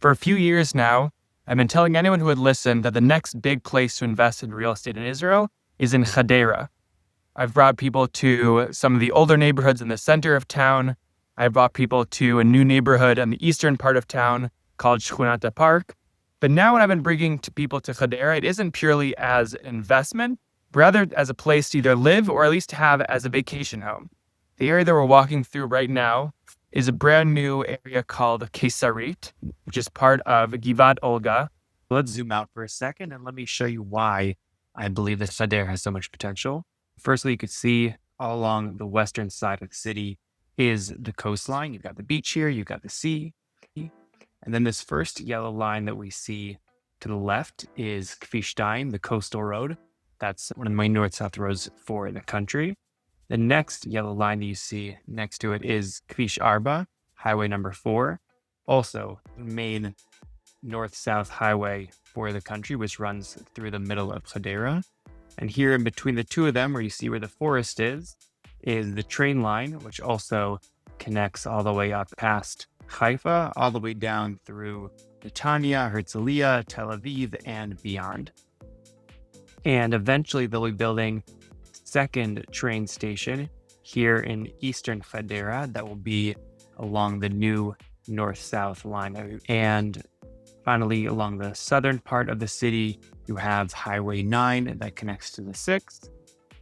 For a few years now, I've been telling anyone who would listen that the next big place to invest in real estate in Israel is in Hadera. I've brought people to some of the older neighborhoods in the center of town. I've brought people to a new neighborhood in the eastern part of town called Shkunat Park. But now when I've been bringing people to Hadera, it isn't purely as an investment, but rather as a place to either live or at least have as a vacation home. The area that we're walking through right now is a brand new area called Caesarit, which is part of Givat Olga. Let's zoom out for a second and let me show you why I believe that Hadera has so much potential. Firstly, you could see all along the western side of the city is the coastline. You've got the beach here, you've got the sea. And then this first yellow line that we see to the left is Kvish Daim, the coastal road. That's one of the main north-south roads for the country. The next yellow line that you see next to it is Kvish Arba, highway number 4. Also, the main north-south highway for the country, which runs through the middle of Hadera. And here in between the two of them, where you see where the forest is the train line, which also connects all the way up past Haifa, all the way down through Netanya, Herzliya, Tel Aviv, and beyond. And eventually they'll be building second train station here in eastern Hadera that will be along the new north-south line. And finally, along the southern part of the city, you have Highway 9 that connects to the 6th.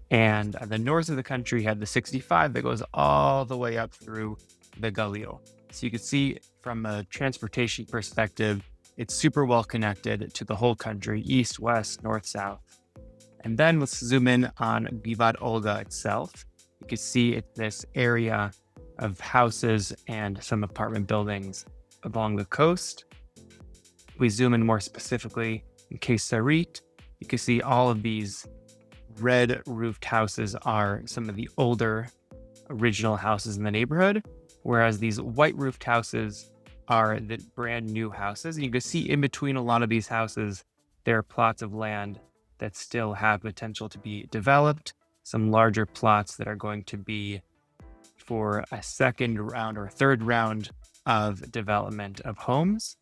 And at the north of the country, you have the 65 that goes all the way up through the Galil. So you can see from a transportation perspective, it's super well connected to the whole country, east, west, north, south. And then let's zoom in on Givat Olga itself. You can see it's this area of houses and some apartment buildings along the coast. We zoom in more specifically in Caesarit. You can see all of these red roofed houses are some of the older original houses in the neighborhood, whereas these white roofed houses are the brand new houses. And you can see in between a lot of these houses, there are plots of land that still have potential to be developed, some larger plots that are going to be for a second round or third round of development of homes.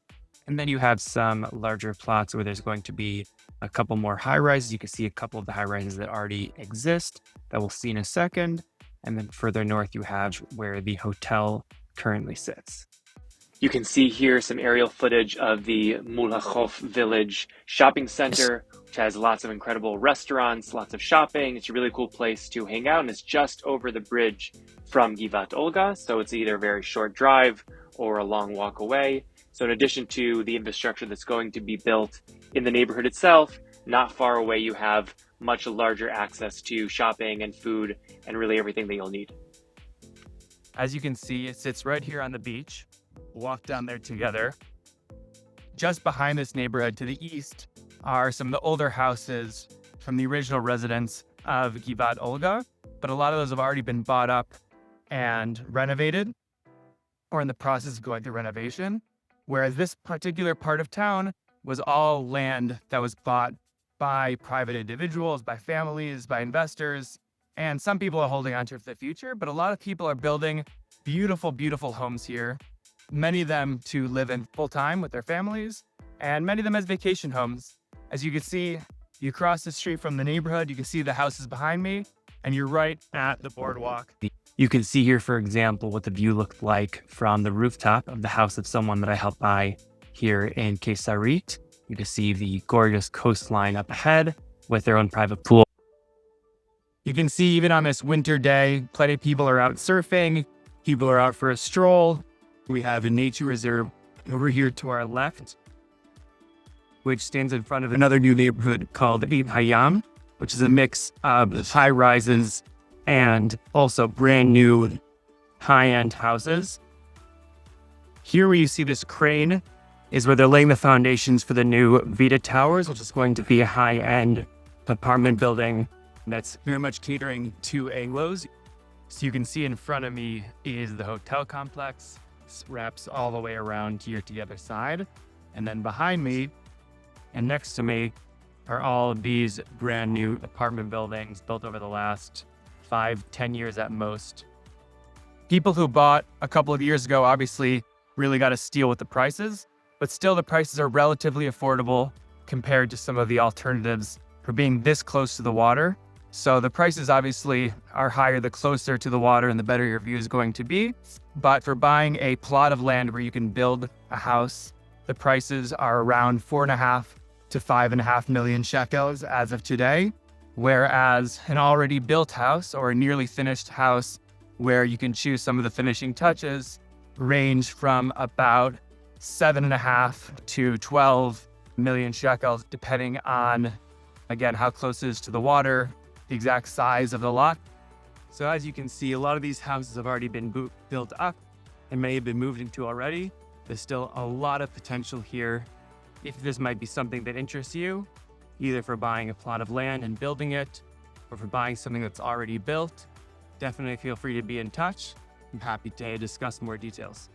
And then you have some larger plots where there's going to be a couple more high rises. You can see a couple of the high rises that already exist that we'll see in a second. And then further north, you have where the hotel currently sits. You can see here some aerial footage of the Mulachov Village shopping center, which has lots of incredible restaurants, lots of shopping. It's a really cool place to hang out, and it's just over the bridge from Givat Olga. So it's either a very short drive or a long walk away. So in addition to the infrastructure that's going to be built in the neighborhood itself, not far away, you have much larger access to shopping and food and really everything that you'll need. As you can see, it sits right here on the beach. Walk down there together. Just behind this neighborhood to the east are some of the older houses from the original residents of Givat Olga, but a lot of those have already been bought up and renovated or in the process of going through renovation. Whereas this particular part of town was all land that was bought by private individuals, by families, by investors, and some people are holding on to it for the future, but a lot of people are building beautiful, beautiful homes here. Many of them to live in full-time with their families, and many of them as vacation homes. As you can see, you cross the street from the neighborhood, you can see the houses behind me, and you're right at the boardwalk. You can see here, for example, what the view looked like from the rooftop of the house of someone that I helped buy here in Caesarit. You can see the gorgeous coastline up ahead with their own private pool. You can see even on this winter day, plenty of people are out surfing, people are out for a stroll. We have a nature reserve over here to our left, which stands in front of another new neighborhood called Eid Hayam, which is a mix of high rises and also brand new high-end houses. Here where you see this crane is where they're laying the foundations for the new Vita Towers, which is going to be a high-end apartment building that's very much catering to Anglos. So you can see in front of me is the hotel complex. This wraps all the way around here to the other side. And then behind me and next to me are all of these brand new apartment buildings built over the last 5-10 years at most. People who bought a couple of years ago obviously really got a steal with the prices, but still the prices are relatively affordable compared to some of the alternatives for being this close to the water. So the prices obviously are higher the closer to the water and the better your view is going to be. But for buying a plot of land where you can build a house, the prices are around 4.5 to 5.5 million shekels as of today. Whereas an already built house or a nearly finished house where you can choose some of the finishing touches range from about 7.5 to 12 million shekels, depending on, again, how close it is to the water, the exact size of the lot. So as you can see, a lot of these houses have already been built up and may have been moved into already. There's still a lot of potential here. If this might be something that interests you, either for buying a plot of land and building it, or for buying something that's already built, definitely feel free to be in touch. I'm happy to discuss more details.